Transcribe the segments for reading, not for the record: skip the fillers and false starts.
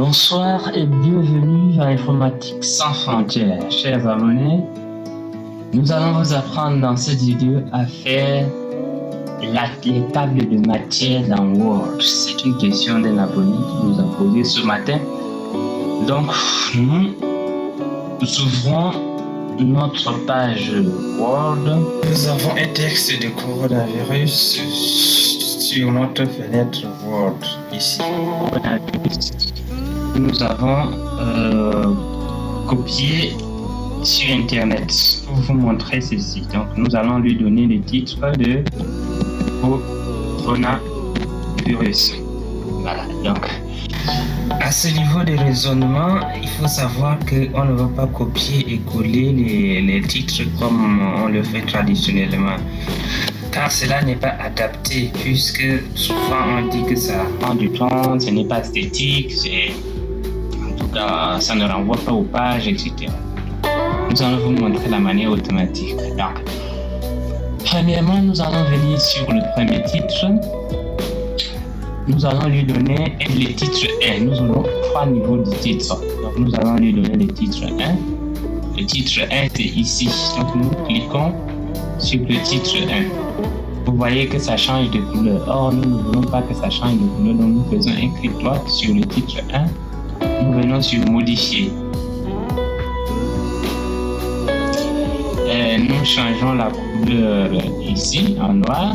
Bonsoir et bienvenue à Informatique sans frontières. Chers abonnés, nous allons vous apprendre dans cette vidéo à faire les tables de matière dans Word. C'est une question d'un abonné qui nous a posé ce matin. Donc, nous ouvrons notre page Word. Nous avons un texte de coronavirus sur notre fenêtre Word ici. Nous avons copié sur internet pour vous montrer ceci. Donc nous allons lui donner le titre de coronavirus. Voilà. Donc à ce niveau de raisonnement, il faut savoir qu'on ne va pas copier et coller les titres comme on le fait traditionnellement, car cela n'est pas adapté, puisque souvent on dit que ça prend du temps, ce n'est pas esthétique, en tout cas ça ne renvoie pas aux pages, etc. Nous allons vous montrer la manière automatique. Donc, premièrement, nous allons venir sur le premier titre. Nous allons lui donner le titre 1. Nous avons 3 niveaux de titre. Donc nous allons lui donner le titre 1. Le titre 1 c'est ici. Donc nous cliquons sur le titre 1. Vous voyez que ça change de couleur. Or nous ne voulons pas que ça change de couleur. Donc nous faisons un clic droit sur le titre 1. Nous venons sur modifier. Nous changeons la couleur ici en noir.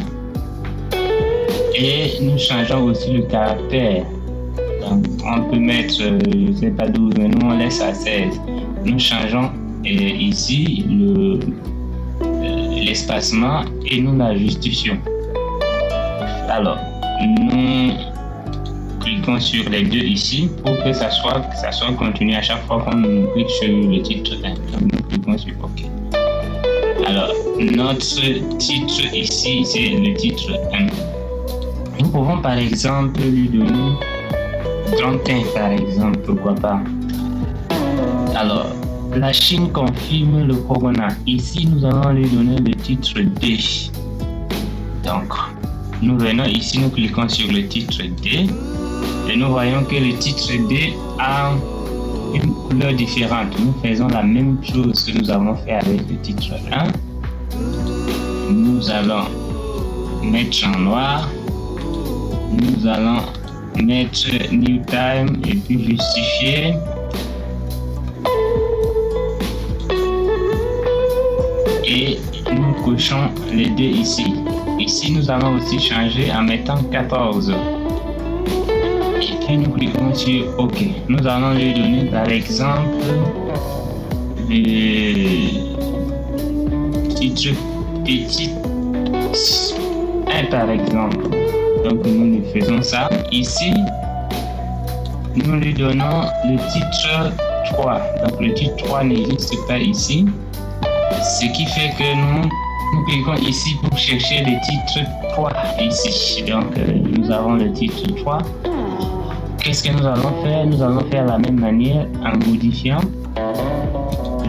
Et nous changeons aussi le caractère. Donc, on peut mettre, je ne sais pas 12, mais nous on laisse à 16. Nous changeons ici l'espacement et nous la justifions. Alors, nous cliquons sur les deux ici pour que ça soit continu à chaque fois qu'on clique sur le titre 1. Donc, nous cliquons sur OK. Alors, notre titre ici, c'est le titre 1. Nous pouvons par exemple lui donner grand 1 par exemple, pourquoi pas. Alors, la Chine confirme le corona. Ici, nous allons lui donner le titre 2. Donc, nous venons ici, nous cliquons sur le titre 2 et nous voyons que le titre 2 a une couleur différente. Nous faisons la même chose que nous avons fait avec le titre 1. Nous allons mettre en noir. Nous allons mettre New Time et puis justifier. Et nous cochons les deux ici. Ici, nous allons aussi changer en mettant 14. Et puis nous cliquons sur OK. Nous allons lui donner par exemple le titre petit 1 par exemple. Donc nous faisons ça. Ici, nous lui donnons le titre 3. Donc le titre 3 n'existe pas ici. Ce qui fait que nous cliquons ici pour chercher le titre 3 ici. Donc nous avons le titre 3. Qu'est-ce que nous allons faire? Nous allons faire la même manière en modifiant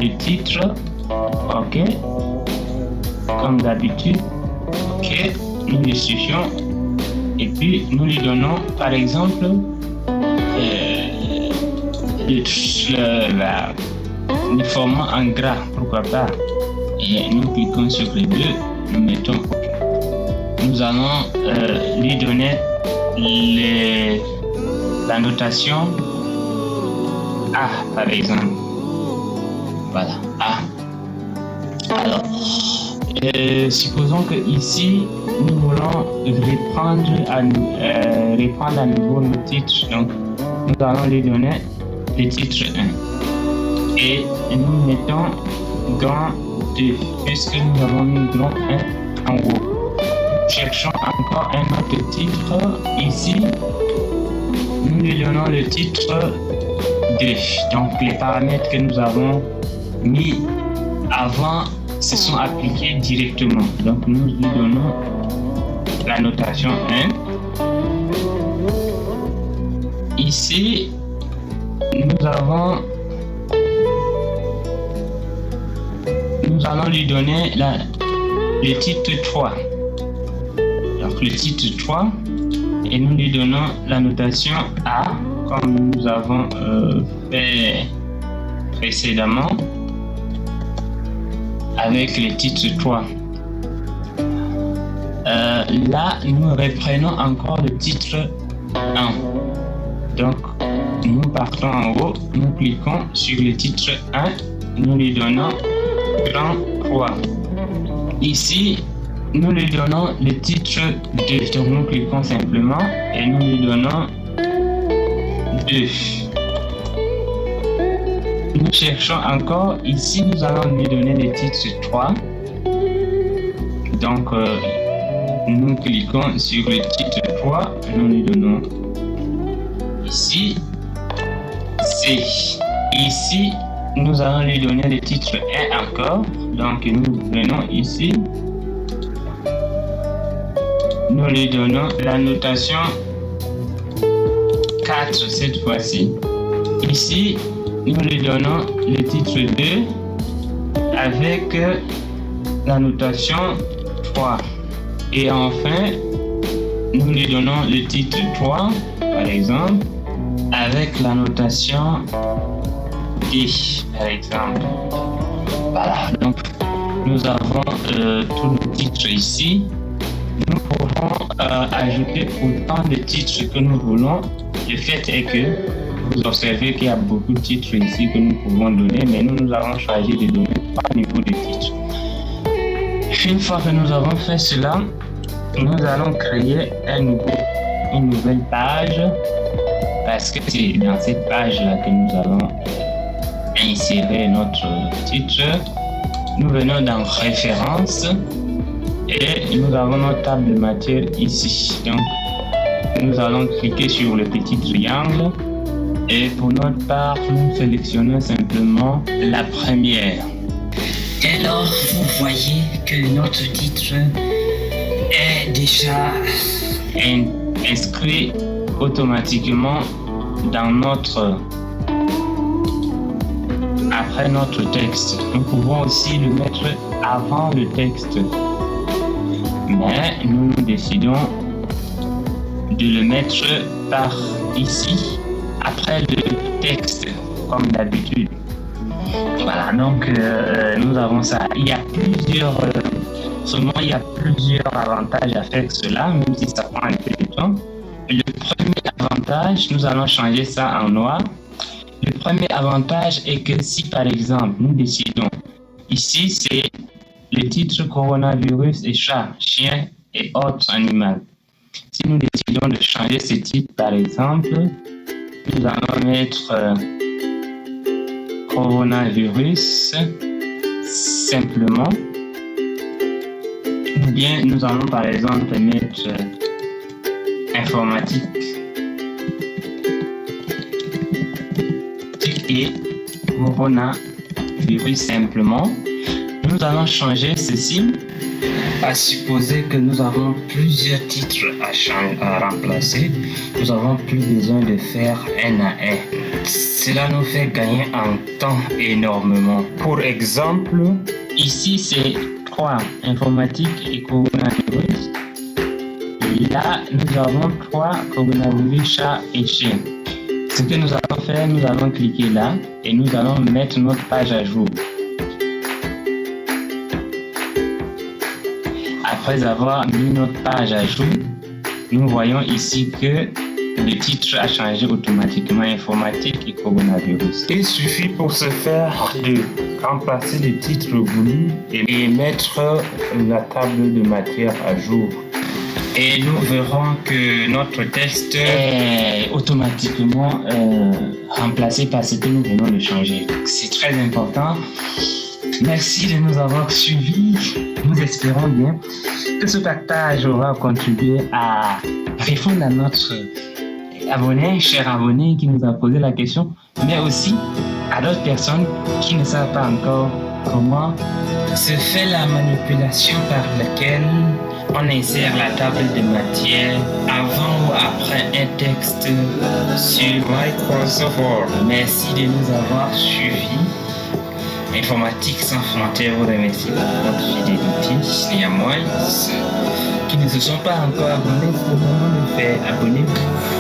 le titre. OK. Comme d'habitude. OK. Nous justifions. Et puis nous lui donnons par exemple le format en gras, pourquoi pas. Et nous cliquons sur les deux, nous mettons OK. Nous allons lui donner la notation A par exemple. Voilà, A. Alors, supposons que ici nous voulons reprendre à nouveau le titre. Donc nous allons lui donner le titre 1 et nous mettons grand 2 puisque nous avons mis grand 1 en haut. Cherchons encore un autre titre ici. Nous lui donnons le titre 2. Donc les paramètres que nous avons mis avant se sont appliqués directement. Donc nous lui donnons la notation 1. Ici, nous allons lui donner le titre 3. Donc le titre 3 et nous lui donnons la notation A comme nous avons fait précédemment avec le titre 3. Là, nous reprenons encore le titre 1. Donc, nous partons en haut, nous cliquons sur le titre 1, nous lui donnons grand 3. Ici, nous lui donnons le titre 2. Donc, nous cliquons simplement et nous lui donnons 2. Nous cherchons encore. Ici, nous allons lui donner le titre 3. Donc, nous cliquons sur le titre 3. Nous lui donnons ici C. Ici, nous allons lui donner le titre 1 encore. Donc, nous venons ici. Nous lui donnons la notation 4 cette fois-ci. Ici, nous lui donnons le titre 2 avec la notation 3. Et enfin, nous lui donnons le titre 3, par exemple, avec la notation D, par exemple. Voilà, donc nous avons tout le titre ici. Nous pouvons ajouter autant de titres que nous voulons. Le fait est que vous observez qu'il y a beaucoup de titres ici que nous pouvons donner, mais nous avons choisi de donner 3 niveaux de titres. Une fois que nous avons fait cela, nous allons créer une nouvelle page, parce que c'est dans cette page-là que nous allons insérer notre titre. Nous venons dans Références et nous avons notre table de matière ici. Donc, nous allons cliquer sur le petit triangle et pour notre part, nous sélectionnons simplement la première. Dès lors, vous voyez que notre titre est déjà inscrit automatiquement dans après notre texte. Nous pouvons aussi le mettre avant le texte, mais nous décidons de le mettre par ici, après le texte, comme d'habitude. Voilà, donc nous avons ça. Il y a plusieurs avantages à faire cela, même si ça prend un peu de temps. Le premier avantage, nous allons changer ça en noir. Le premier avantage est que si par exemple nous décidons, ici c'est le titre coronavirus et chat, chien et autres animaux. Si nous décidons de changer ce titre par exemple, nous allons mettre coronavirus simplement, ou bien nous allons par exemple mettre informatique et coronavirus simplement. Nous allons changer ceci. À supposer que nous avons plusieurs titres à remplacer, nous avons plus besoin de faire un à un. Cela nous fait gagner en temps énormément. Pour exemple, ici c'est 3 informatique et coronavirus. Là, nous avons 3 coronavirus, chat et chien. Ce que nous allons faire, nous allons cliquer là et nous allons mettre notre page à jour. Après avoir mis notre page à jour, nous voyons ici que le titre a changé automatiquement informatique et coronavirus. Il suffit pour ce faire de remplacer le titre voulu et mettre la table de matière à jour. Et nous verrons que notre texte est automatiquement remplacé par ce que nous venons de changer. C'est très important. Merci de nous avoir suivis. Nous espérons bien que ce partage aura contribué à répondre à notre cher abonné qui nous a posé la question, mais aussi à d'autres personnes qui ne savent pas encore comment se fait la manipulation par laquelle on insère la table de matière avant ou après un texte sur Microsoft Word. Merci de nous avoir suivis. Informatique sans frontières vous remercie pour votre fidélité. Néanmoins, ceux qui ne se sont pas encore abonnés, c'est le moment de faire. Abonnez-vous.